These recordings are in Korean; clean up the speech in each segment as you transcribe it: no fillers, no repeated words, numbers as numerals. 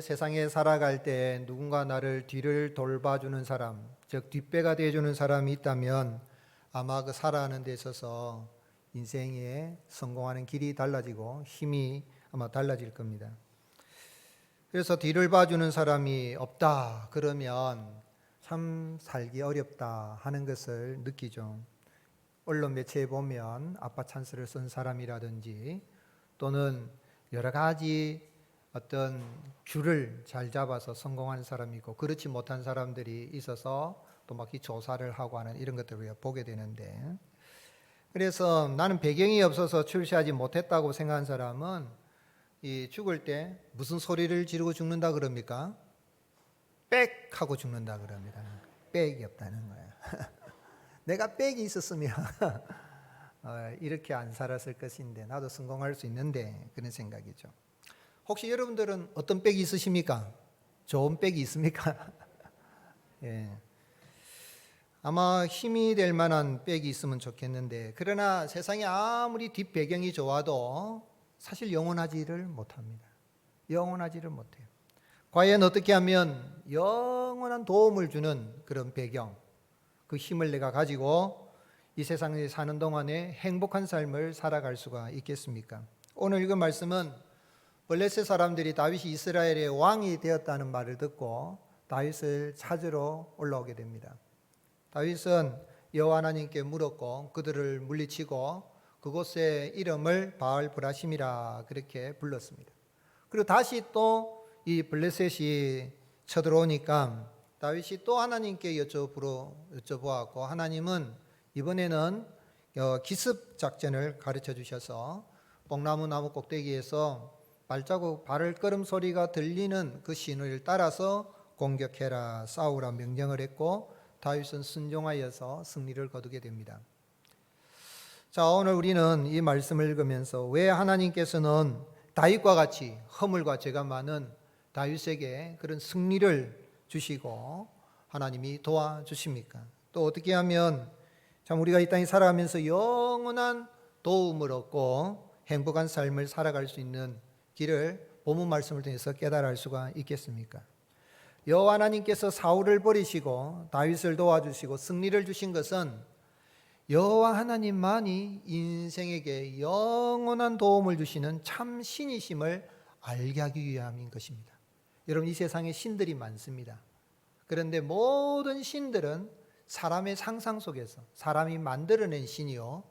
세상에 살아갈 때 누군가 나를 뒤를 돌봐주는 사람, 즉 뒷배가 되어주는 사람이 있다면 아마 그 살아가는 데 있어서 인생에 성공하는 길이 달라지고 힘이 아마 달라질 겁니다. 그래서 뒤를 봐주는 사람이 없다 그러면 참 살기 어렵다 하는 것을 느끼죠. 언론 매체에 보면 아빠 찬스를 쓴 사람이라든지 또는 여러 가지 어떤 귤을 잘 잡아서 성공한 사람이 있고 그렇지 못한 사람들이 있어서 또 막 조사를 하고 하는 이런 것들을 우리가 보게 되는데, 그래서 나는 배경이 없어서 출세하지 못했다고 생각한 사람은 이 죽을 때 무슨 소리를 지르고 죽는다 그럽니까? 빽 하고 죽는다 그럽니다. 빽이 없다는 거야. 내가 빽이 있었으면 이렇게 안 살았을 것인데 나도 성공할 수 있는데, 그런 생각이죠. 혹시 여러분들은 어떤 빽이 있으십니까? 좋은 빽이 있습니까? 예. 아마 힘이 될 만한 빽이 있으면 좋겠는데, 그러나 세상에 아무리 뒷배경이 좋아도 사실 영원하지를 못합니다. 영원하지를 못해요. 과연 어떻게 하면 영원한 도움을 주는 그런 배경, 그 힘을 내가 가지고 이 세상에 사는 동안에 행복한 삶을 살아갈 수가 있겠습니까? 오늘 읽은 말씀은 블레셋 사람들이 다윗이 이스라엘의 왕이 되었다는 말을 듣고 다윗을 찾으러 올라오게 됩니다. 다윗은 여호와 하나님께 물었고 그들을 물리치고 그곳의 이름을 바알 브라심이라 그렇게 불렀습니다. 그리고 다시 또 이 블레셋이 쳐들어오니까 다윗이 또 하나님께 여쭤보았고, 하나님은 이번에는 기습 작전을 가르쳐 주셔서 뽕나무 나무 꼭대기에서 발자국 걸음 소리가 들리는 그 신호를 따라서 공격해라, 싸우라 명령을 했고 다윗은 순종하여서 승리를 거두게 됩니다. 자, 오늘 우리는 이 말씀을 읽으면서 왜 하나님께서는 다윗과 같이 허물과 죄가 많은 다윗에게 그런 승리를 주시고 하나님이 도와주십니까? 또 어떻게 하면 참 우리가 이 땅에 살아가면서 영원한 도움을 얻고 행복한 삶을 살아갈 수 있는 길을 본문 말씀을 통해서 깨달을 수가 있겠습니까? 여호와 하나님께서 사울을 버리시고 다윗을 도와주시고 승리를 주신 것은 여호와 하나님만이 인생에게 영원한 도움을 주시는 참 신이심을 알게 하기 위함인 것입니다. 여러분, 이 세상에 신들이 많습니다. 그런데 모든 신들은 사람의 상상 속에서 사람이 만들어낸 신이요,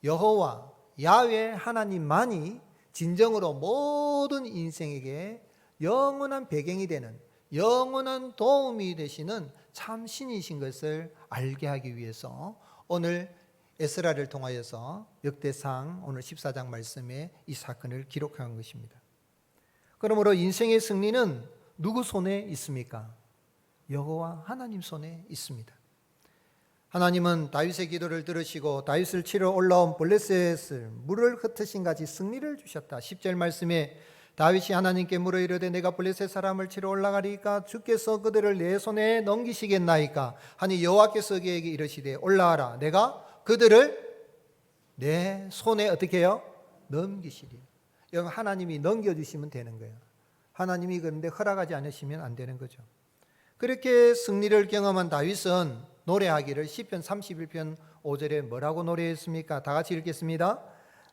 여호와 야훼 하나님만이 진정으로 모든 인생에게 영원한 배경이 되는 영원한 도움이 되시는 참 신이신 것을 알게 하기 위해서 오늘 에스라를 통하여서 역대상 오늘 14장 말씀에 이 사건을 기록한 것입니다. 그러므로 인생의 승리는 누구 손에 있습니까? 여호와 하나님 손에 있습니다. 하나님은 다윗의 기도를 들으시고 다윗을 치러 올라온 블레셋을 물을 흩으신 같이 승리를 주셨다. 10절 말씀에 다윗이 하나님께 물어 이르되 내가 블레셋 사람을 치러 올라가리까 주께서 그들을 내 손에 넘기시겠나이까 하니 여호와께서 그에게 이르시되 올라가라, 내가 그들을 내 손에 어떻게 해요? 넘기시리. 여러분, 하나님이 넘겨주시면 되는 거예요. 하나님이 그런데 허락하지 않으시면 안 되는 거죠. 그렇게 승리를 경험한 다윗은 노래하기를 시편 31편 5절에 뭐라고 노래했습니까? 다 같이 읽겠습니다.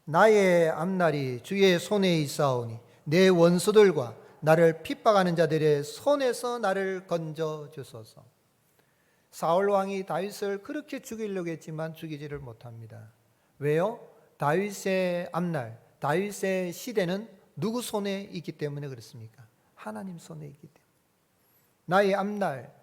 나의 앞날이 주의 손에 있사오니 내 원수들과 나를 핍박하는 자들의 손에서 나를 건져 주소서. 사울 왕이 다윗을 그렇게 죽이려고 했지만 죽이지를 못합니다. 왜요? 다윗의 앞날, 다윗의 시대는 누구 손에 있기 때문에 그렇습니까? 하나님 손에 있기 때문에. 나의 앞날,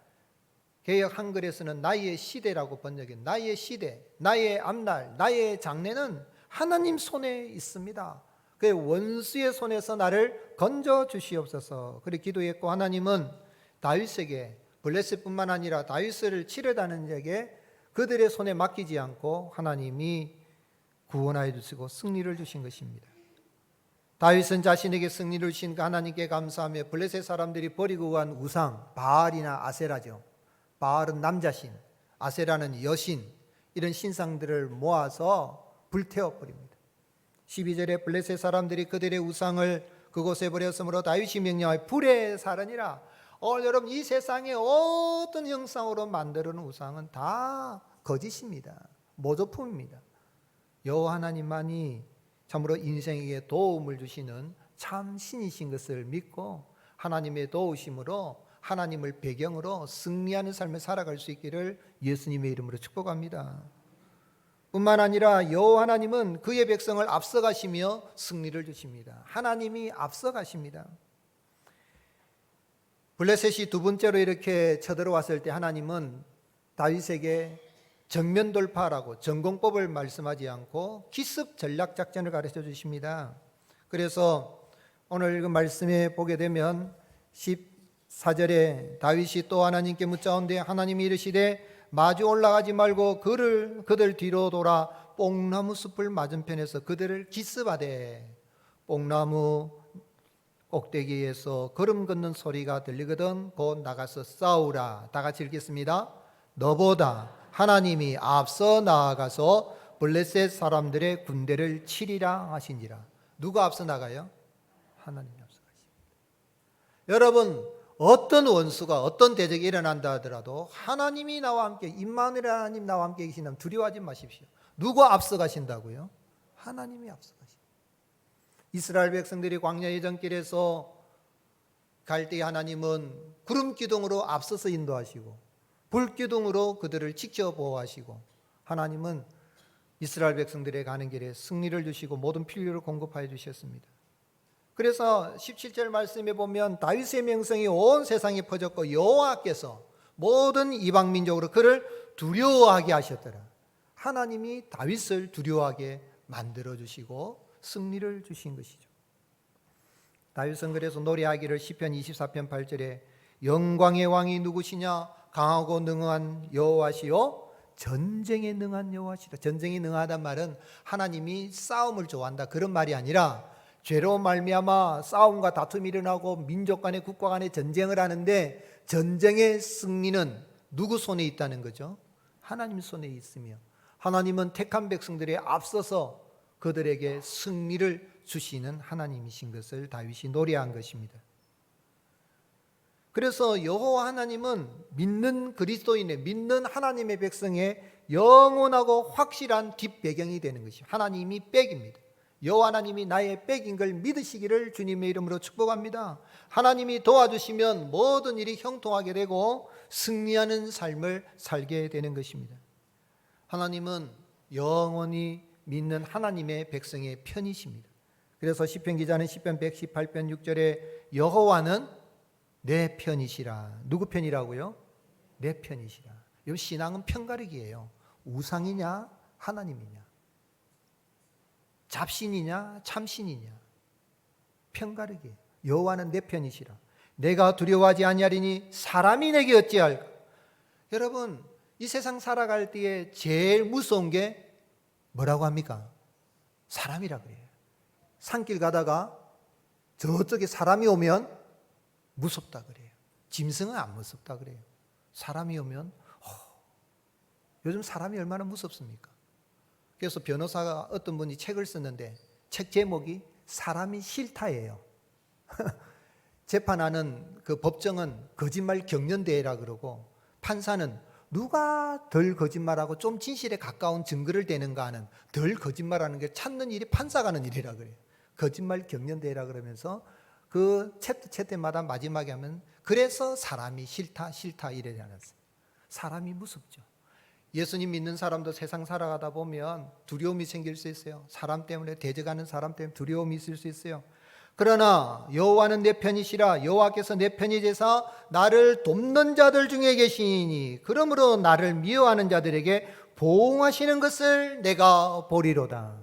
개역 한글에서는 나의 시대라고 번역해. 나의 시대, 나의 앞날, 나의 장래는 하나님 손에 있습니다. 그 원수의 손에서 나를 건져 주시옵소서. 그렇게 기도했고, 하나님은 다윗에게 블레셋뿐만 아니라 다윗을 치려다는 자에게 그들의 손에 맡기지 않고 하나님이 구원하여 주시고 승리를 주신 것입니다. 다윗은 자신에게 승리를 주신 그 하나님께 감사하며 블레셋 사람들이 버리고 간 우상 바알이나 아세라죠. 바알은 남자신, 아세라는 여신, 이런 신상들을 모아서 불태워 버립니다. 12절에 블레셋 사람들이 그들의 우상을 그곳에 버렸으므로 다윗이 명령하여 불에 살으니라. 오늘 여러분, 이 세상에 어떤 형상으로 만드는 우상은 다 거짓입니다. 모조품입니다. 여호와 하나님만이 참으로 인생에게 도움을 주시는 참 신이신 것을 믿고 하나님의 도우심으로 하나님을 배경으로 승리하는 삶을 살아갈 수 있기를 예수님의 이름으로 축복합니다. 뿐만 아니라 여호와 하나님은 그의 백성을 앞서가시며 승리를 주십니다. 하나님이 앞서가십니다. 블레셋이 두 번째로 이렇게 쳐들어왔을 때 하나님은 다윗에게 정면 돌파라고 전공법을 말씀하지 않고 기습 전략 작전을 가르쳐 주십니다. 그래서 오늘 그 말씀에 보게 되면 14절에 다윗이 또 하나님께 묻자온데 하나님이 이르시되 마주 올라가지 말고 그들 뒤로 돌아 뽕나무 숲을 맞은편에서 그들을 기습하되 뽕나무 꼭대기에서 걸음 걷는 소리가 들리거든 곧 나가서 싸우라. 다 같이 읽겠습니다. 너보다 하나님이 앞서 나아가서 블레셋 사람들의 군대를 치리라 하신지라. 누가 앞서 나가요? 하나님이 앞서 가십니다. 여러분, 어떤 원수가 어떤 대적이 일어난다 하더라도 하나님이 나와 함께, 임마누엘 하나님 나와 함께 계시다면 두려워하지 마십시오. 누가 앞서 가신다고요? 하나님이 앞서 가십니다. 이스라엘 백성들이 광야 예정길에서 갈 때 하나님은 구름 기둥으로 앞서서 인도하시고 불 기둥으로 그들을 지켜 보호하시고 하나님은 이스라엘 백성들의 가는 길에 승리를 주시고 모든 필요를 공급하여 주셨습니다. 그래서 17절 말씀에 보면 다윗의 명성이 온 세상에 퍼졌고 여호와께서 모든 이방 민족으로 그를 두려워하게 하셨더라. 하나님이 다윗을 두려워하게 만들어 주시고 승리를 주신 것이죠. 다윗은 그래서 노래하기를 시편 24편 8절에 영광의 왕이 누구시냐 강하고 능한 여호와시요 전쟁에 능한 여호와시라. 전쟁에 능하단 말은 하나님이 싸움을 좋아한다 그런 말이 아니라 죄로 말미암아 싸움과 다툼이 일어나고 민족 간의 국가 간의 전쟁을 하는데 전쟁의 승리는 누구 손에 있다는 거죠? 하나님 손에 있으며 하나님은 택한 백성들에 앞서서 그들에게 승리를 주시는 하나님이신 것을 다윗이 노래한 것입니다. 그래서 여호와 하나님은 믿는 그리스도인의 믿는 하나님의 백성의 영원하고 확실한 뒷배경이 되는 것이죠. 하나님이 백입니다. 여호와 하나님이 나의 백인 걸 믿으시기를 주님의 이름으로 축복합니다. 하나님이 도와주시면 모든 일이 형통하게 되고 승리하는 삶을 살게 되는 것입니다. 하나님은 영원히 믿는 하나님의 백성의 편이십니다. 그래서 시편 기자는 시편 118편 6절에 여호와는 내 편이시라. 누구 편이라고요? 내 편이시라. 이 신앙은 편가르기예요. 우상이냐 하나님이냐, 잡신이냐 참신이냐, 편가르기. 여호와는 내 편이시라. 내가 두려워하지 아니하리니 사람이 내게 어찌할까. 여러분, 이 세상 살아갈 때에 제일 무서운 게 뭐라고 합니까? 사람이라 그래요. 산길 가다가 저쪽에 사람이 오면 무섭다 그래요. 짐승은 안 무섭다 그래요. 사람이 오면 요즘 사람이 얼마나 무섭습니까? 그래서 변호사가 어떤 분이 책을 썼는데 책 제목이 사람이 싫다예요. 재판하는 그 법정은 거짓말 경연대회라 그러고 판사는 누가 덜 거짓말하고 좀 진실에 가까운 증거를 대는가 하는 덜 거짓말하는 게 찾는 일이 판사가 하는 일이라 그래요. 거짓말 경연대회라 그러면서 그 챕터마다 마지막에 하면 그래서 사람이 싫다 이래지 않았어요. 사람이 무섭죠. 예수님 믿는 사람도 세상 살아가다 보면 두려움이 생길 수 있어요. 사람 때문에 대적하는 사람 때문에 두려움이 있을 수 있어요. 그러나 여호와는 내 편이시라. 여호와께서 내 편이 되사 나를 돕는 자들 중에 계시니 그러므로 나를 미워하는 자들에게 보응하시는 것을 내가 보리로다.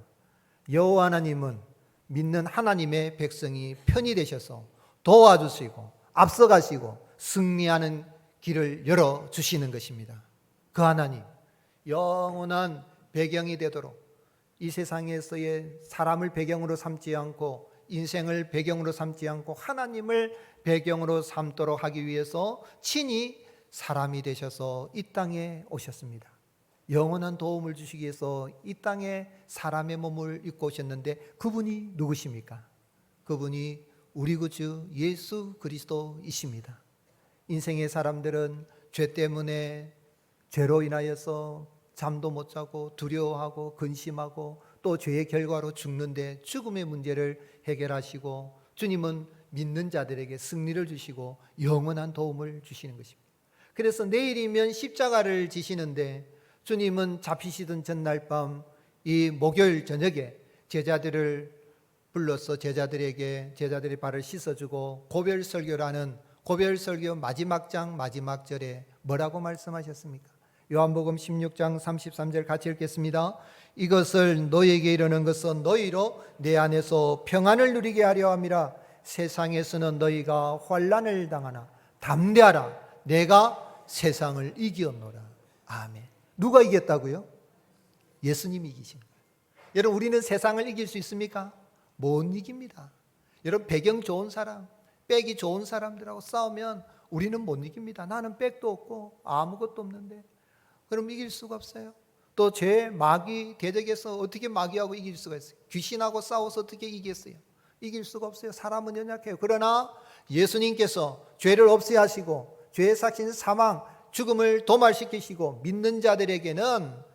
여호와 하나님은 믿는 하나님의 백성이 편이 되셔서 도와주시고 앞서가시고 승리하는 길을 열어주시는 것입니다. 그 하나님 영원한 배경이 되도록 이 세상에서의 사람을 배경으로 삼지 않고 인생을 배경으로 삼지 않고 하나님을 배경으로 삼도록 하기 위해서 친히 사람이 되셔서 이 땅에 오셨습니다. 영원한 도움을 주시기 위해서 이 땅에 사람의 몸을 입고 오셨는데 그분이 누구십니까? 그분이 우리 구주 예수 그리스도이십니다. 인생의 사람들은 죄 때문에 죄로 인하여서 잠도 못 자고 두려워하고 근심하고 또 죄의 결과로 죽는데 죽음의 문제를 해결하시고 주님은 믿는 자들에게 승리를 주시고 영원한 도움을 주시는 것입니다. 그래서 내일이면 십자가를 지시는데 주님은 잡히시던 전날 밤 이 목요일 저녁에 제자들을 불러서 제자들의 발을 씻어주고 고별설교라는 고별설교 마지막 장 마지막 절에 뭐라고 말씀하셨습니까? 요한복음 16장 33절 같이 읽겠습니다. 이것을 너희에게 이르는 것은 너희로 내 안에서 평안을 누리게 하려 함이라. 세상에서는 너희가 환난을 당하나 담대하라. 내가 세상을 이기었노라. 아멘. 누가 이겼다고요? 예수님이 이기신 거예요. 여러분, 우리는 세상을 이길 수 있습니까? 못 이깁니다. 여러분, 배경 좋은 사람, 백이 좋은 사람들하고 싸우면 우리는 못 이깁니다. 나는 백도 없고 아무것도 없는데 그럼 이길 수가 없어요. 또 죄, 마귀, 대적에서 어떻게 마귀하고 이길 수가 있어요? 귀신하고 싸워서 어떻게 이기겠어요? 이길 수가 없어요. 사람은 연약해요. 그러나 예수님께서 죄를 없애야 하시고 죄의 삭신 사망, 죽음을 도말시키시고 믿는 자들에게는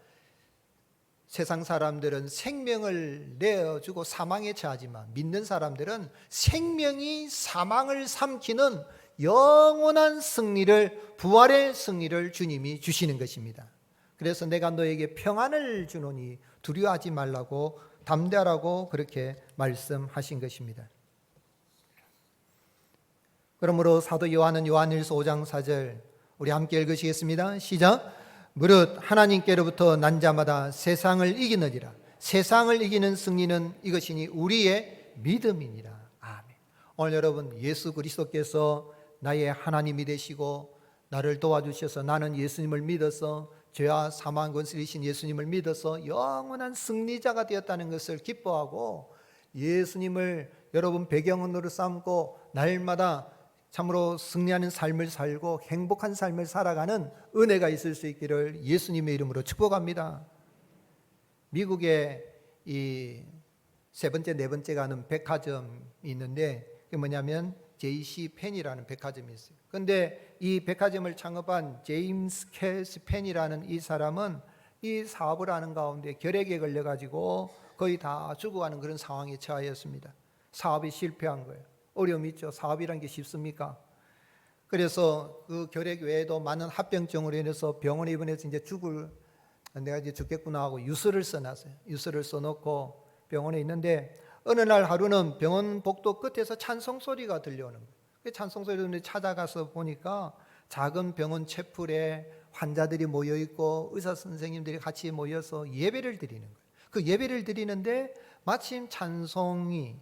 세상 사람들은 생명을 내어주고 사망에 처하지만 믿는 사람들은 생명이 사망을 삼키는 영원한 승리를, 부활의 승리를 주님이 주시는 것입니다. 그래서 내가 너에게 평안을 주노니 두려워하지 말라고 담대하라고 그렇게 말씀하신 것입니다. 그러므로 사도 요한은 요한일서 5장 4절 우리 함께 읽으시겠습니다. 시작. 무릇 하나님께로부터 난 자마다 세상을 이기느니라. 세상을 이기는 승리는 이것이니 우리의 믿음이니라. 아멘. 오늘 여러분, 예수 그리스도께서 나의 하나님이 되시고 나를 도와주셔서 나는 예수님을 믿어서 죄와 사망 권세를 이신 예수님을 믿어서 영원한 승리자가 되었다는 것을 기뻐하고 예수님을 여러분 배경으로 삼고 날마다 참으로 승리하는 삶을 살고 행복한 삶을 살아가는 은혜가 있을 수 있기를 예수님의 이름으로 축복합니다. 미국에 이 세 번째, 네 번째가 하는 백화점이 있는데 그게 뭐냐면 JC 펜이라는 백화점이 있어요. 그런데 이 백화점을 창업한 제임스 캐스 펜이라는 이 사람은 이 사업을 하는 가운데 결핵에 걸려가지고 거의 다 죽어가는 그런 상황에 처하였습니다. 사업이 실패한 거예요. 어려움이 있죠. 사업이란 게 쉽습니까? 그래서 그 결핵 외에도 많은 합병증으로 인해서 병원에 입원해서 내가 이제 죽겠구나 하고 유서를 써놨어요. 유서를 써놓고 병원에 있는데 어느 날 하루는 병원 복도 끝에서 찬송 소리가 들려오는 거예요. 그 찬송 소리를 찾아가서 보니까 작은 병원 채플에 환자들이 모여 있고 의사 선생님들이 같이 모여서 예배를 드리는 거예요. 그 예배를 드리는데 마침 찬송이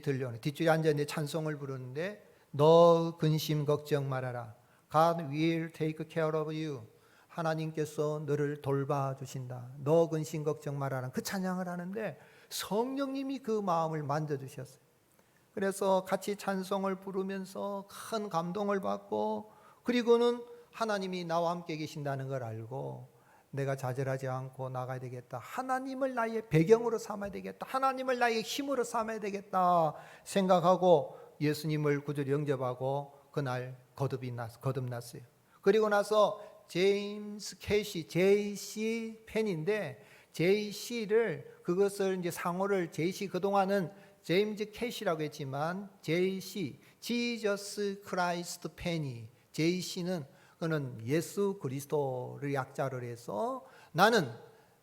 들려오는, 뒷줄에 앉아있는데 찬송을 부르는데 너 근심 걱정 말아라. God will take care of you. 하나님께서 너를 돌봐주신다. 너 근심 걱정 말아라. 그 찬양을 하는데 성령님이 그 마음을 만져주셨어요. 그래서 같이 찬송을 부르면서 큰 감동을 받고 그리고는 하나님이 나와 함께 계신다는 걸 알고 내가 좌절하지 않고 나가야 되겠다. 하나님을 나의 배경으로 삼아야 되겠다. 하나님을 나의 힘으로 삼아야 되겠다 생각하고 예수님을 구주로 영접하고 그날 거듭났어요. 그리고 나서 제임스 캐시, JC 펜인데 JC를 그것을 이제 상호를 JC 그동안은 제임스 캐시라고 했지만 JC, 지저스 크라이스트 펜이 JC는 그는 예수 그리스도를 약자로 해서 나는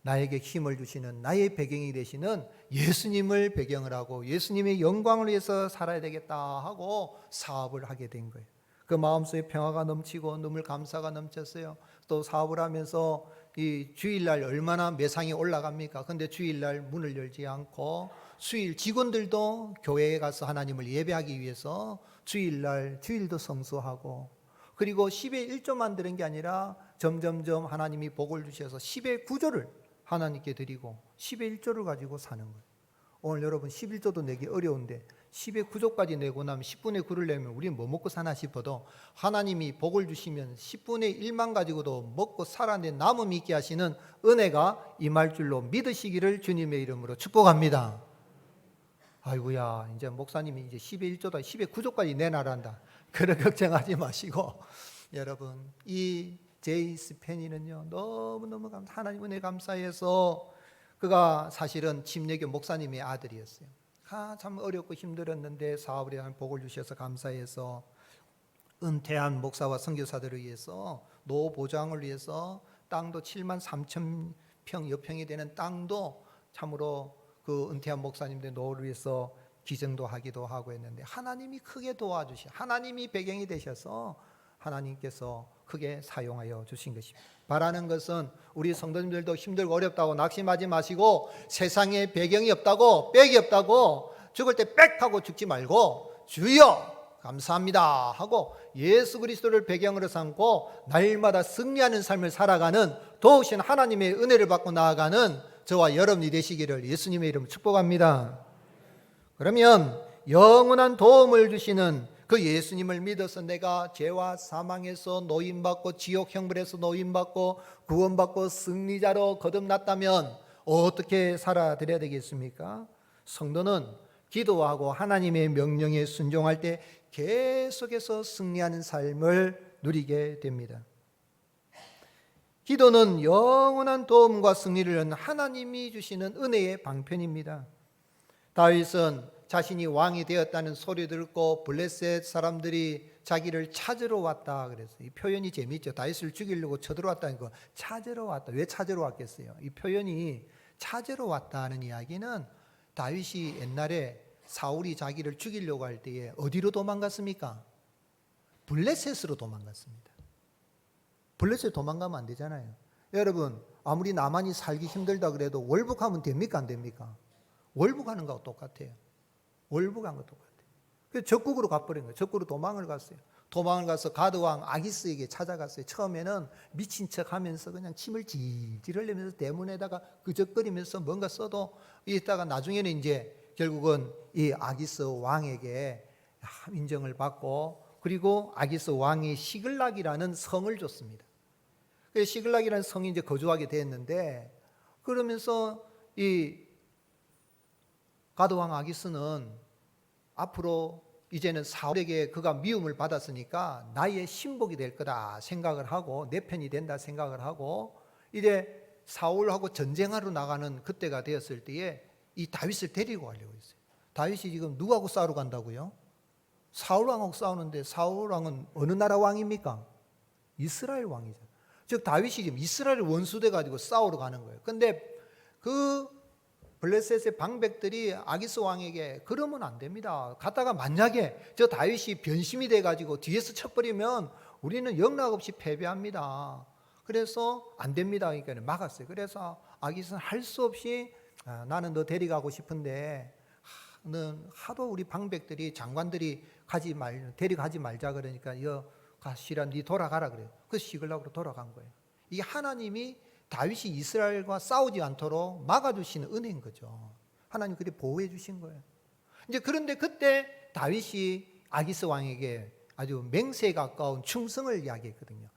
나에게 힘을 주시는 나의 배경이 되시는 예수님을 배경을 하고 예수님의 영광을 위해서 살아야 되겠다 하고 사업을 하게 된 거예요. 그 마음속에 평화가 넘치고 눈물 감사가 넘쳤어요. 또 사업을 하면서 이 주일날 얼마나 매상이 올라갑니까? 근데 주일날 문을 열지 않고 수일 직원들도 교회에 가서 하나님을 예배하기 위해서 주일날 주일도 성수하고 그리고 10의 1조만 드린 게 아니라 점점점 하나님이 복을 주셔서 10의 9조를 하나님께 드리고 10의 1조를 가지고 사는 거예요. 오늘 여러분 11조도 내기 어려운데 10의 9조까지 내고 나면 10분의 9를 내면 우리는 뭐 먹고 사나 싶어도 하나님이 복을 주시면 10분의 1만 가지고도 먹고 살아내 남음이 있게 하시는 은혜가 임할 줄로 믿으시기를 주님의 이름으로 축복합니다. 아이고야, 이제 목사님이 이제 10의 1조다, 10의 9조까지 내놔란다. 그런 걱정하지 마시고, 여러분, 이 제이스 페니는요, 너무너무 하나님 은혜 감사해서 그가 사실은 침례교 목사님의 아들이었어요. 참 어렵고 힘들었는데 사업에 대한 복을 주셔서 감사해서 은퇴한 목사와 선교사들을 위해서 노 보장을 위해서 땅도 7만 3천 평 여평이 되는 땅도 참으로 그 은퇴한 목사님들 노를 위해서 기증도 하기도 하고 했는데 하나님이 크게 도와주시, 하나님이 배경이 되셔서 하나님께서 크게 사용하여 주신 것입니다. 바라는 것은 우리 성도님들도 힘들고 어렵다고 낙심하지 마시고 세상에 배경이 없다고 백이 없다고 죽을 때 빽 하고 죽지 말고 주여 감사합니다 하고 예수 그리스도를 배경으로 삼고 날마다 승리하는 삶을 살아가는 도우신 하나님의 은혜를 받고 나아가는 저와 여러분이 되시기를 예수님의 이름으로 축복합니다. 그러면 영원한 도움을 주시는 그 예수님을 믿어서 내가 죄와 사망에서 노임받고 지옥 형벌에서 노임받고 구원받고 승리자로 거듭났다면 어떻게 살아드려야 되겠습니까? 성도는 기도하고 하나님의 명령에 순종할 때 계속해서 승리하는 삶을 누리게 됩니다. 기도는 영원한 도움과 승리를 얻는 하나님이 주시는 은혜의 방편입니다. 다윗은 자신이 왕이 되었다는 소리 듣고 블레셋 사람들이 자기를 찾으러 왔다 그래서 이 표현이 재미있죠. 다윗을 죽이려고 쳐들어왔다는 거 찾으러 왔다. 왜 찾으러 왔겠어요? 이 표현이 찾으러 왔다는 이야기는 다윗이 옛날에 사울이 자기를 죽이려고 할 때에 어디로 도망갔습니까? 블레셋으로 도망갔습니다. 블레셋 도망가면 안 되잖아요. 여러분 아무리 나만이 살기 힘들다 그래도 월북하면 됩니까 안 됩니까? 월북하는 거하고 똑같아요. 월북한 거 똑같아요. 그래서 적국으로 가버린 거예요. 적국으로 도망을 갔어요. 도망을 가서 가드왕 아기스에게 찾아갔어요. 처음에는 미친 척하면서 그냥 침을 질질 흘리면서 대문에다가 그적거리면서 뭔가 써도 이따가 나중에는 이제 결국은 이 아기스 왕에게 인정을 받고 그리고 아기스 왕이 시글락이라는 성을 줬습니다. 그래서 시글락이라는 성이 이제 거주하게 됐는데 그러면서 이 가드왕 아기스는 앞으로 이제는 사울에게 그가 미움을 받았으니까 나의 신복이 될 거다 생각을 하고 내 편이 된다 생각을 하고 이제 사울하고 전쟁하러 나가는 그때가 되었을 때에 이 다윗을 데리고 가려고 했어요. 다윗이 지금 누구하고 싸우러 간다고요? 사울왕하고 싸우는데 사울왕은 어느 나라 왕입니까? 이스라엘 왕이죠. 즉 다윗이 지금 이스라엘 원수돼 가지고 싸우러 가는 거예요. 근데 그 블레셋의 방백들이 아기스 왕에게 그러면 안 됩니다. 갔다가 만약에 저 다윗이 변심이 돼 가지고 뒤에서 쳐버리면 우리는 영락없이 패배합니다. 그래서 안 됩니다. 그러니까 막았어요. 그래서 아기스는 할 수 없이 나는 너 데려가고 싶은데 는 하도 우리 방백들이 장관들이 데려가지 말자 그러니까 여 가시라 네 돌아가라 그래요. 그 시글락으로 돌아간 거예요. 이게 하나님이 다윗이 이스라엘과 싸우지 않도록 막아주시는 은혜인 거죠. 하나님 그렇게 보호해 주신 거예요. 이제 그런데 그때 다윗이 아기스 왕에게 아주 맹세에 가까운 충성을 이야기했거든요.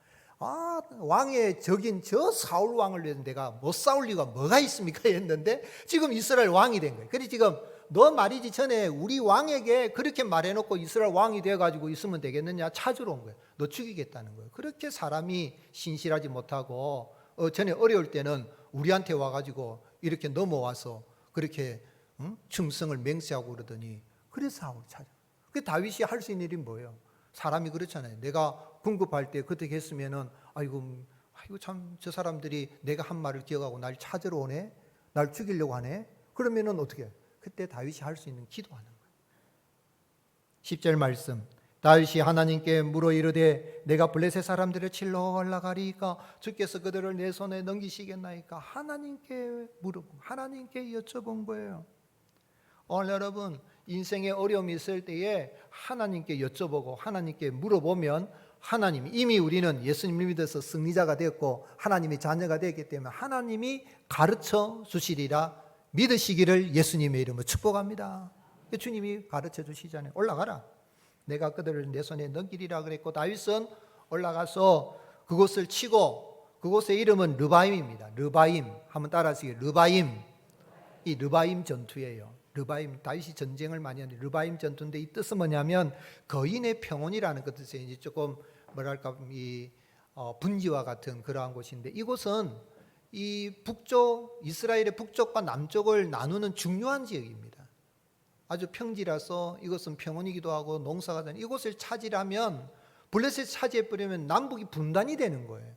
왕의 적인 저 사울 왕을 위해서 내가 못 싸울 이유가 뭐가 있습니까? 했는데 지금 이스라엘 왕이 된 거예요. 그래서 지금 너 말이지 전에 우리 왕에게 그렇게 말해놓고 이스라엘 왕이 돼가지고 있으면 되겠느냐 찾으러 온 거예요. 너 죽이겠다는 거예요. 그렇게 사람이 신실하지 못하고 전에 어려울 때는 우리한테 와가지고 이렇게 넘어와서 그렇게 충성을 맹세하고 그러더니 그래서 사울을 찾아. 그 다윗이 할 수 있는 일이 뭐예요? 사람이 그렇잖아요. 내가 궁급할 때 그렇게 했으면은 아이고 참 저 사람들이 내가 한 말을 기억하고 날 찾으러 오네, 날 죽이려고 하네. 그러면은 어떻게 해요? 그때 다윗이 할 수 있는 기도하는 거예요. 10절 말씀. 다윗이 하나님께 물어 이르되 내가 블레셋 사람들을 칠러 올라가리이까 주께서 그들을 내 손에 넘기시겠나이까? 하나님께 물어보고 하나님께 여쭤본 거예요. 오늘 여러분 인생에 어려움이 있을 때에 하나님께 여쭤보고 하나님께 물어보면 하나님이 이미 우리는 예수님을 믿어서 승리자가 되었고 하나님의 자녀가 되었기 때문에 하나님이 가르쳐 주시리라 믿으시기를 예수님의 이름으로 축복합니다. 주님이 가르쳐 주시잖아요. 올라가라. 내가 그들을 내 손에 넘기리라 그랬고 다윗은 올라가서 그곳을 치고 그곳의 이름은 르바임입니다. 르바임 한번 따라하시게 르바임. 이 르바임 전투예요. 르바임, 다윗이 전쟁을 많이 하는데 르바임 전투인데 이 뜻은 뭐냐면 거인의 평원이라는 그 뜻에 이제 조금 뭐랄까 이 분지와 같은 그러한 곳인데, 이곳은 이 북쪽 이스라엘의 북쪽과 남쪽을 나누는 중요한 지역입니다. 아주 평지라서 이것은 평원이기도 하고 농사가 되는 이곳을 차지하면 블레셋 차지해 버리면 남북이 분단이 되는 거예요.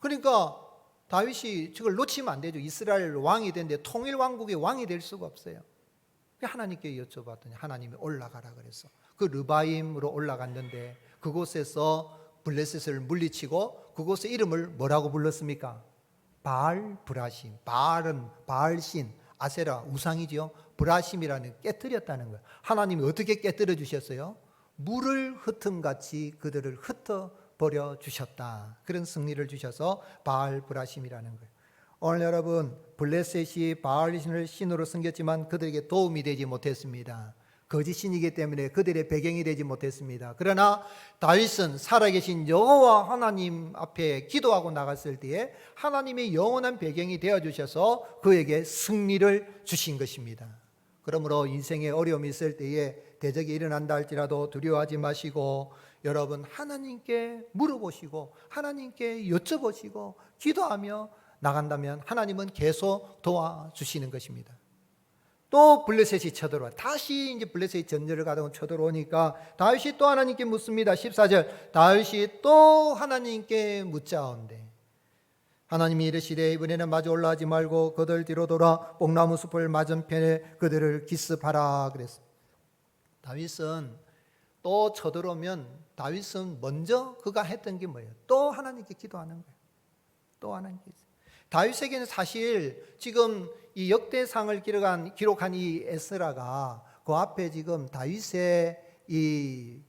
그러니까 다윗이 저걸 놓치면 안 되죠. 이스라엘 왕이 되는데 통일 왕국의 왕이 될 수가 없어요. 하나님께 여쭤봤더니 하나님이 올라가라 그랬어. 그 르바임으로 올라갔는데 그곳에서 블레셋을 물리치고 그곳의 이름을 뭐라고 불렀습니까? 바알 브라심. 바알은 바알신, 아세라 우상이지요. 브라심이라는 깨뜨렸다는 거예요. 하나님이 어떻게 깨뜨려 주셨어요? 물을 흩음같이 그들을 흩어버려 주셨다. 그런 승리를 주셔서 바알 브라심이라는 거예요. 오늘 여러분, 블레셋이 바알신을 신으로 섬겼지만 그들에게 도움이 되지 못했습니다. 거짓신이기 때문에 그들의 배경이 되지 못했습니다. 그러나 다윗은 살아계신 여호와 하나님 앞에 기도하고 나갔을 때에 하나님의 영원한 배경이 되어주셔서 그에게 승리를 주신 것입니다. 그러므로 인생에 어려움이 있을 때에 대적이 일어난다 할지라도 두려워하지 마시고 여러분 하나님께 물어보시고 하나님께 여쭤보시고 기도하며 나간다면 하나님은 계속 도와주시는 것입니다. 또 블레셋이 쳐들어와 다시 이제 블레셋이 전열을 가다가 쳐들어오니까 다윗이 또 하나님께 묻습니다. 14절 다윗이 또 하나님께 묻자온대 하나님이 이르시되 이번에는 마주 올라가지 말고 그들 뒤로 돌아 뽕나무 숲을 맞은편에 그들을 기습하라 그랬어. 다윗은 또 쳐들어오면 다윗은 먼저 그가 했던 게 뭐예요? 또 하나님께 기도하는 거예요. 또 하나님께. 다윗에게는 사실 지금 이 역대상을 기록한 이 에스라가 그 앞에 지금 다윗의 이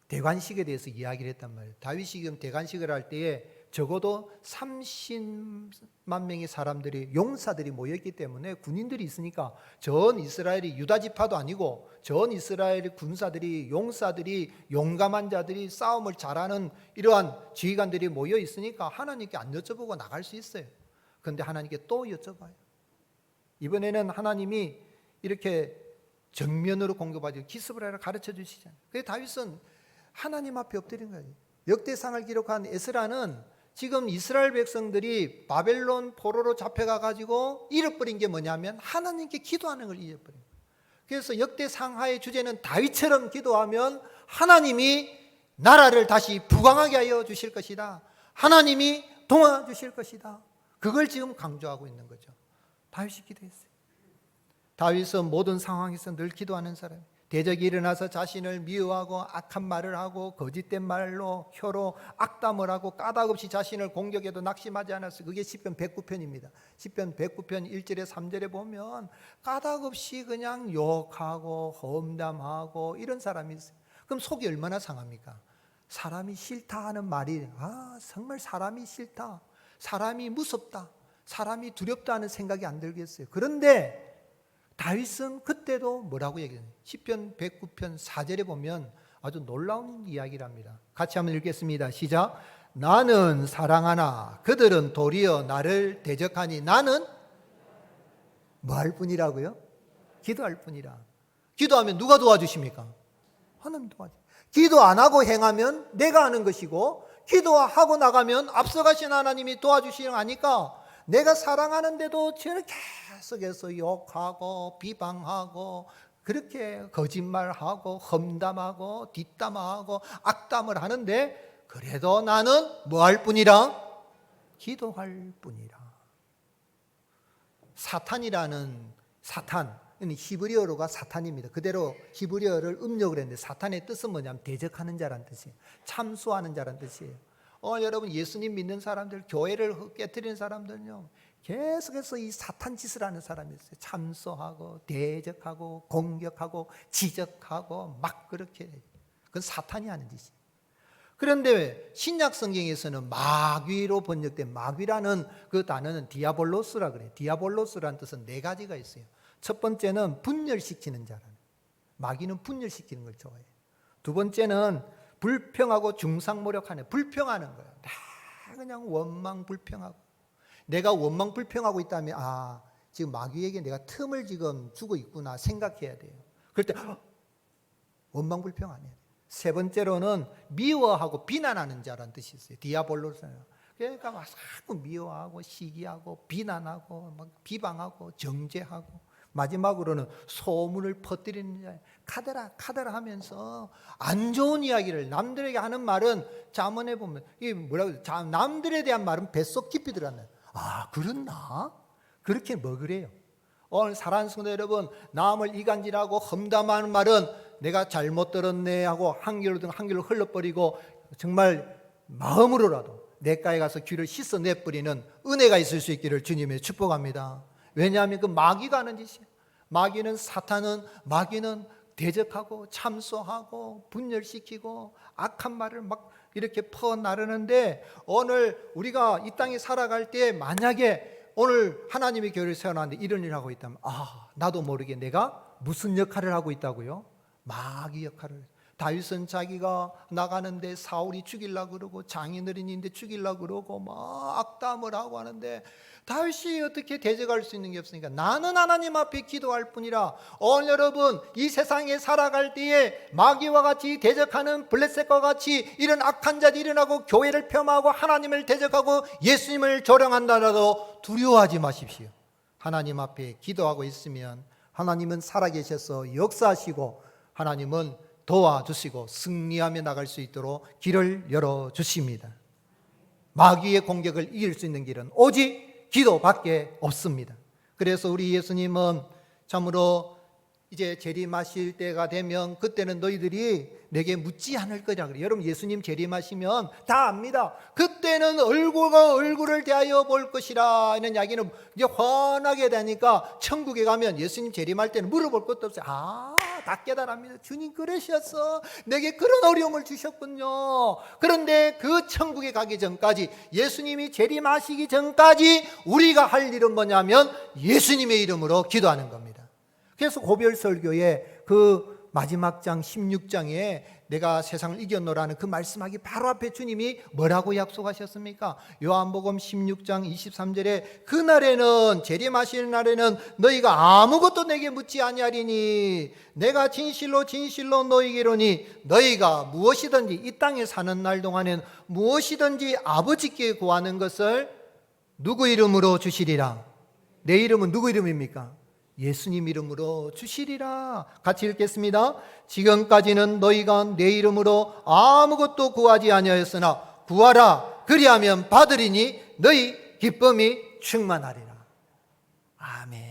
대관식에 대해서 이야기를 했단 말이에요. 다윗이 지금 대관식을 할 때에 적어도 30만 명의 사람들이 용사들이 모였기 때문에 군인들이 있으니까 전 이스라엘이 유다 지파도 아니고 전 이스라엘의 군사들이 용사들이 용감한 자들이 싸움을 잘하는 이러한 지휘관들이 모여 있으니까 하나님께 안 여쭤보고 나갈 수 있어요. 그런데 하나님께 또 여쭤봐요. 이번에는 하나님이 이렇게 정면으로 공격받고 기습을 하라 가르쳐 주시잖아요. 그래서 다윗은 하나님 앞에 엎드린 거예요. 역대상을 기록한 에스라는 지금 이스라엘 백성들이 바벨론 포로로 잡혀가 가지고 잃어버린 게 뭐냐면 하나님께 기도하는 걸 잃어버린 거예요. 그래서 역대상하의 주제는 다윗처럼 기도하면 하나님이 나라를 다시 부강하게 하여 주실 것이다. 하나님이 도와주실 것이다. 그걸 지금 강조하고 있는 거죠. 다윗이 기도했어요. 다윗은 모든 상황에서 늘 기도하는 사람. 대적이 일어나서 자신을 미워하고 악한 말을 하고 거짓된 말로 혀로 악담을 하고 까닭없이 자신을 공격해도 낙심하지 않았어요. 그게 시편 109편입니다. 시편 109편 1절에 3절에 보면 까닭없이 그냥 욕하고 험담하고 이런 사람이 있어요. 그럼 속이 얼마나 상합니까? 사람이 싫다 하는 말이 정말 사람이 싫다, 사람이 무섭다, 사람이 두렵다 하는 생각이 안 들겠어요. 그런데 다윗은 그때도 뭐라고 얘기해요? 시편 109편 4절에 보면 아주 놀라운 이야기랍니다. 같이 한번 읽겠습니다. 시작. 나는 사랑하나 그들은 도리어 나를 대적하니 나는 뭐 할 뿐이라고요? 기도할 뿐이라. 기도하면 누가 도와주십니까? 하나님 도와주십니다. 기도 안 하고 행하면 내가 하는 것이고 기도하고 나가면 앞서가신 하나님이 도와주시는 거 아니까 내가 사랑하는데도 저는 계속해서 욕하고 비방하고 그렇게 거짓말하고 험담하고 뒷담화하고 악담을 하는데 그래도 나는 뭐 할 뿐이라? 기도할 뿐이라. 사탄이라는 사탄, 히브리어로가 사탄입니다. 그대로 히브리어를 음력을 했는데 사탄의 뜻은 뭐냐면 대적하는 자란 뜻이에요. 참소하는 자란 뜻이에요. 여러분 예수님 믿는 사람들, 교회를 깨뜨리는 사람들은요 계속해서 이 사탄 짓을 하는 사람이 있어요. 참소하고 대적하고 공격하고 지적하고 막 그렇게. 그건 사탄이 하는 짓이에요. 그런데 신약 성경에서는 마귀로 번역된 마귀라는 그 단어는 디아볼로스라 그래요. 디아볼로스라는 뜻은 네 가지가 있어요. 첫 번째는 분열시키는 자라는, 마귀는 분열시키는 걸 좋아해요. 두 번째는 불평하고 중상모략하는, 불평하는 거예요. 다 그냥 원망 불평하고. 내가 원망 불평하고 있다면 지금 마귀에게 내가 틈을 지금 주고 있구나 생각해야 돼요. 그럴 때 원망불평 안 해야 돼요. 세 번째로는 미워하고 비난하는 자라는 뜻이 있어요. 디아볼로스예요. 그러니까 막 자꾸 미워하고 시기하고 비난하고 막 비방하고 정죄하고 마지막으로는 소문을 퍼뜨리는 자예요. 카더라 하면서 안 좋은 이야기를 남들에게 하는 말은 잠언에 보면 이게 뭐라고 해요? 남들에 대한 말은 뱃속 깊이 들어갔네. 아, 그렇나? 그렇게 먹으래요. 오늘 사랑하는 성도 여러분, 남을 이간질하고 험담하는 말은 내가 잘못 들었네 하고 한 귀로 흘러버리고 정말 마음으로라도 내가에 가서 귀를 씻어내버리는 은혜가 있을 수 있기를 주님의 축복합니다. 왜냐하면 그 마귀가 하는 짓이에요. 마귀는 대적하고 참소하고 분열시키고 악한 말을 막 이렇게 퍼나르는데 오늘 우리가 이 땅에 살아갈 때 만약에 오늘 하나님의 교회를 세워놨는데 이런 일을 하고 있다면 나도 모르게 내가 무슨 역할을 하고 있다고요? 마귀 역할을. 다윗은 자기가 나가는데 사울이 죽이려고 그러고 장인어른인데 죽이려고 그러고 막 악담을 하고 하는데 다윗이 어떻게 대적할 수 있는 게 없으니까 나는 하나님 앞에 기도할 뿐이라. 오늘 여러분 이 세상에 살아갈 때에 마귀와 같이 대적하는 블레셋과 같이 이런 악한 자들이 일어나고 교회를 폄하하고 하나님을 대적하고 예수님을 조롱한다라도 두려워하지 마십시오. 하나님 앞에 기도하고 있으면 하나님은 살아계셔서 역사하시고 하나님은 도와주시고 승리하며 나갈 수 있도록 길을 열어주십니다. 마귀의 공격을 이길 수 있는 길은 오직 기도밖에 없습니다. 그래서 우리 예수님은 참으로 이제 재림하실 때가 되면 그때는 너희들이 내게 묻지 않을 거라 그래요. 여러분 예수님 재림하시면 다 압니다. 그때는 얼굴과 얼굴을 대하여 볼 것이라 이런 이야기는 이제 환하게 되니까 천국에 가면 예수님 재림할 때는 물어볼 것도 없어요. 다 깨달합니다. 주님 그러셨어. 내게 그런 어려움을 주셨군요. 그런데 그 천국에 가기 전까지 예수님이 재림하시기 전까지 우리가 할 일은 뭐냐면 예수님의 이름으로 기도하는 겁니다. 그래서 고별설교의 그 마지막 장 16장에 내가 세상을 이겼노라는 그 말씀하기 바로 앞에 주님이 뭐라고 약속하셨습니까? 요한복음 16장 23절에 그날에는 재림하시는 날에는 너희가 아무것도 내게 묻지 아니하리니 내가 진실로 진실로 너희에게 이르노니 너희가 무엇이든지 이 땅에 사는 날 동안에는 무엇이든지 아버지께 구하는 것을 누구 이름으로 주시리라. 내 이름은 누구 이름입니까? 예수님 이름으로 주시리라. 같이 읽겠습니다. 지금까지는 너희가 내 이름으로 아무것도 구하지 아니하였으나 구하라 그리하면 받으리니 너희 기쁨이 충만하리라. 아멘.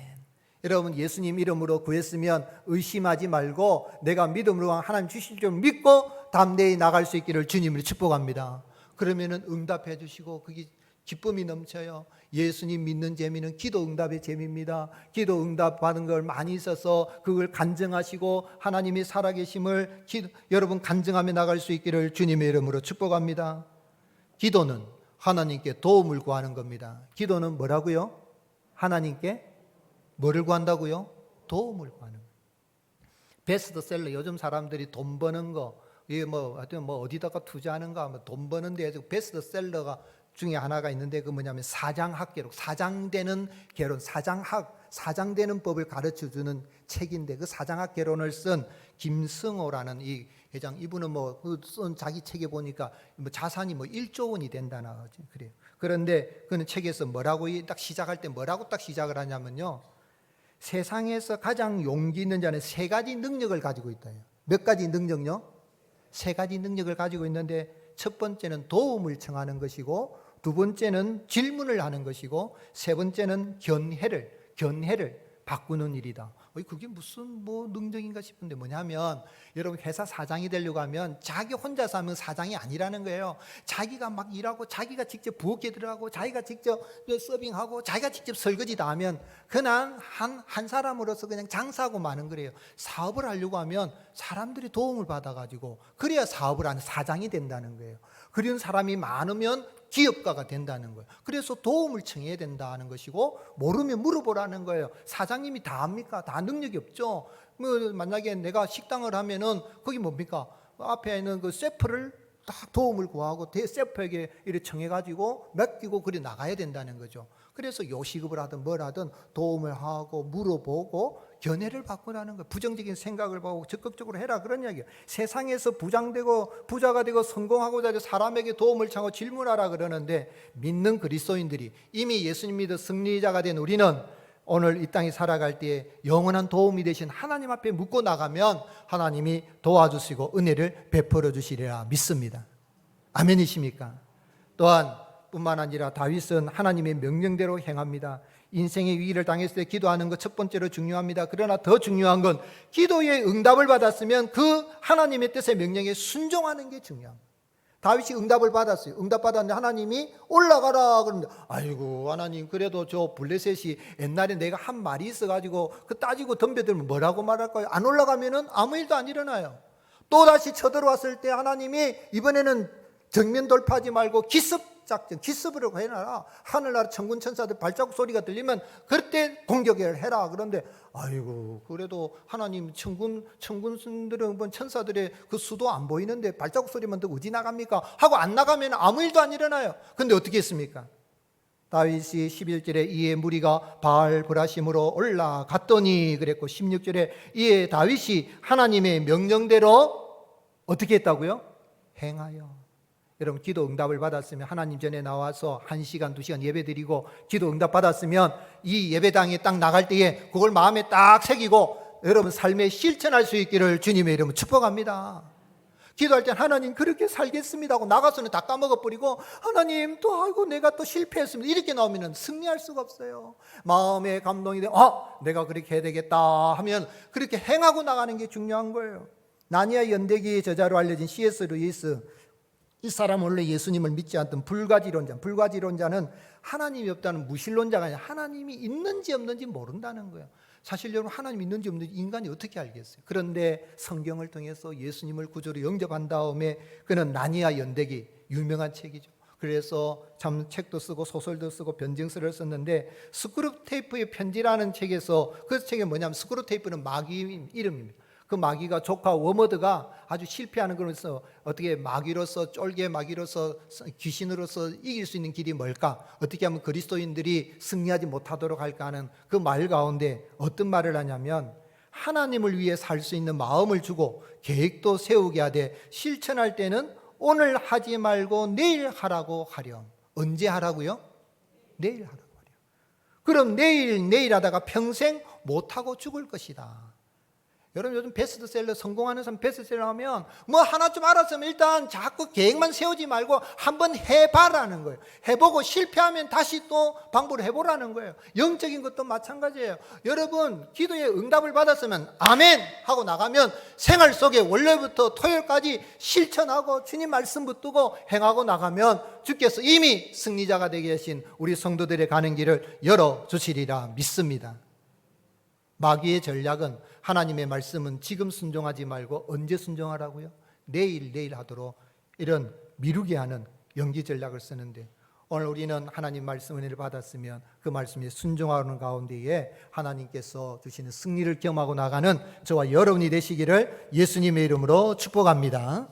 여러분 예수님 이름으로 구했으면 의심하지 말고 내가 믿음으로 하나님 주실 줄 믿고 담대히 나갈 수 있기를 주님을 축복합니다. 그러면은 응답해 주시고 그게 기쁨이 넘쳐요. 예수님 믿는 재미는 기도 응답의 재미입니다. 기도 응답 받은 걸 많이 있어서 그걸 간증하시고 하나님이 살아계심을 여러분 간증하며 나갈 수 있기를 주님의 이름으로 축복합니다. 기도는 하나님께 도움을 구하는 겁니다. 기도는 뭐라고요? 하나님께 뭐를 구한다고요? 도움을 구하는 거예요. 베스트셀러 요즘 사람들이 돈 버는 거 이게 뭐 어디다가 투자하는가 돈 버는 데에서 베스트셀러가 중에 하나가 있는데 그 뭐냐면 사장학계록 사장되는 개론 사장되는 법을 가르쳐주는 책인데 그 사장학 개론을 쓴 김승호라는 이 회장 이분은 뭐 쓴 자기 책에 보니까 뭐 자산이 뭐 1조 원이 된다나 그래요. 그런데 그는 책에서 뭐라고 딱 시작할 때 뭐라고 딱 시작을 하냐면요. 세상에서 가장 용기 있는 자는 세 가지 능력을 가지고 있다. 몇 가지 능력요? 세 가지 능력을 가지고 있는데 첫 번째는 도움을 청하는 것이고 두 번째는 질문을 하는 것이고 세 번째는 견해를 바꾸는 일이다. 그게 무슨 능력인가 싶은데 뭐냐면 여러분 회사 사장이 되려고 하면 자기 혼자서 하면 사장이 아니라는 거예요. 자기가 막 일하고 자기가 직접 부엌에 들어가고 자기가 직접 서빙하고 자기가 직접 설거지 다 하면 그냥 한 사람으로서 그냥 장사하고 마는 거래요. 사업을 하려고 하면 사람들이 도움을 받아가지고 그래야 사업을 하는 사장이 된다는 거예요. 그런 사람이 많으면 기업가가 된다는 거예요. 그래서 도움을 청해야 된다는 것이고 모르면 물어보라는 거예요. 사장님이 다 합니까? 다 능력이 없죠. 만약에 내가 식당을 하면은 거기 뭡니까? 앞에 있는 그 셰프를 딱 도움을 구하고 대세프에게 이렇게 청해가지고 맡기고 그래 나가야 된다는 거죠. 그래서 요시급을 하든 뭘 하든 도움을 하고 물어보고 견해를 바꾸라는 거예요. 부정적인 생각을 보고 적극적으로 해라 그런 이야기예요. 세상에서 부장되고 부자가 되고 성공하고자 해서 사람에게 도움을 청하고 질문하라 그러는데 믿는 그리스도인들이 이미 예수님 믿어 승리자가 된 우리는 오늘 이 땅에 살아갈 때에 영원한 도움이 되신 하나님 앞에 묻고 나가면 하나님이 도와주시고 은혜를 베풀어 주시리라 믿습니다. 아멘이십니까? 또한 뿐만 아니라 다윗은 하나님의 명령대로 행합니다. 인생의 위기를 당했을 때 기도하는 것 첫 번째로 중요합니다. 그러나 더 중요한 건 기도의 응답을 받았으면 그 하나님의 뜻의 명령에 순종하는 게 중요합니다. 다윗이 응답을 받았어요. 응답 받았는데 하나님이 올라가라 그러는데 아이고 하나님 그래도 저 블레셋이 옛날에 내가 한 말이 있어가지고 그 따지고 덤벼들면 뭐라고 말할까요? 안 올라가면은 아무 일도 안 일어나요. 또 다시 쳐들어왔을 때 하나님이 이번에는 정면 돌파하지 말고 기습 작전, 기습으로 해놔라. 하늘나라 천군 천사들 발자국 소리가 들리면 그때 공격을 해라. 그런데 아이고 그래도 하나님 천군들은 천사들의 그 수도 안 보이는데 발자국 소리만 듣고 어디 나갑니까? 하고 안 나가면 아무 일도 안 일어나요. 근데 어떻게 했습니까? 다윗이 11절에 이에 무리가 바알 브라심으로 올라갔더니 그랬고 16절에 이에 다윗이 하나님의 명령대로 어떻게 했다고요? 행하여. 여러분 기도 응답을 받았으면 하나님 전에 나와서 1시간 2시간 예배드리고 기도 응답 받았으면 이 예배당에 딱 나갈 때에 그걸 마음에 딱 새기고 여러분 삶에 실천할 수 있기를 주님의 이름으로 축복합니다. 기도할 때 하나님 그렇게 살겠습니다 하고 나가서는 다 까먹어버리고 하나님 또 아이고 내가 또 실패했습니다 이렇게 나오면 승리할 수가 없어요. 마음에 감동이 돼 내가 그렇게 해야 되겠다 하면 그렇게 행하고 나가는 게 중요한 거예요. 나니아 연대기의 저자로 알려진 C.S. 루이스, 이 사람은 원래 예수님을 믿지 않던 불가지론자는 하나님이 없다는 무신론자가 아니라 하나님이 있는지 없는지 모른다는 거예요. 사실 여러분 하나님이 있는지 없는지 인간이 어떻게 알겠어요? 그런데 성경을 통해서 예수님을 구주로 영접한 다음에 그는 나니아 연대기 유명한 책이죠. 그래서 참 책도 쓰고 소설도 쓰고 변증서를 썼는데 스크루테이프의 편지라는 책에서 그 책이 뭐냐면 스크루테이프는 마귀 이름입니다. 그 마귀가 조카 워머드가 아주 실패하는 거로서 어떻게 마귀로서 쫄개 마귀로서 귀신으로서 이길 수 있는 길이 뭘까? 어떻게 하면 그리스도인들이 승리하지 못하도록 할까 하는 그 말 가운데 어떤 말을 하냐면 하나님을 위해 살 수 있는 마음을 주고 계획도 세우게 하되 실천할 때는 오늘 하지 말고 내일 하라고 하렴. 언제 하라고요? 내일 하라고 하렴. 그럼 내일 하다가 평생 못하고 죽을 것이다. 여러분 요즘 베스트셀러 성공하는 사람 베스트셀러 하면 뭐 하나 좀 알았으면 일단 자꾸 계획만 세우지 말고 한번 해봐라는 거예요. 해보고 실패하면 다시 또 방법을 해보라는 거예요. 영적인 것도 마찬가지예요. 여러분 기도에 응답을 받았으면 아멘 하고 나가면 생활 속에 원래부터 토요일까지 실천하고 주님 말씀 붙들고 행하고 나가면 주께서 이미 승리자가 되게 하신 우리 성도들의 가는 길을 열어주시리라 믿습니다. 마귀의 전략은 하나님의 말씀은 지금 순종하지 말고 언제 순종하라고요? 내일 하도록 이런 미루게 하는 연기 전략을 쓰는데 오늘 우리는 하나님 말씀 은혜를 받았으면 그 말씀에 순종하는 가운데에 하나님께서 주시는 승리를 경험하고 나가는 저와 여러분이 되시기를 예수님의 이름으로 축복합니다.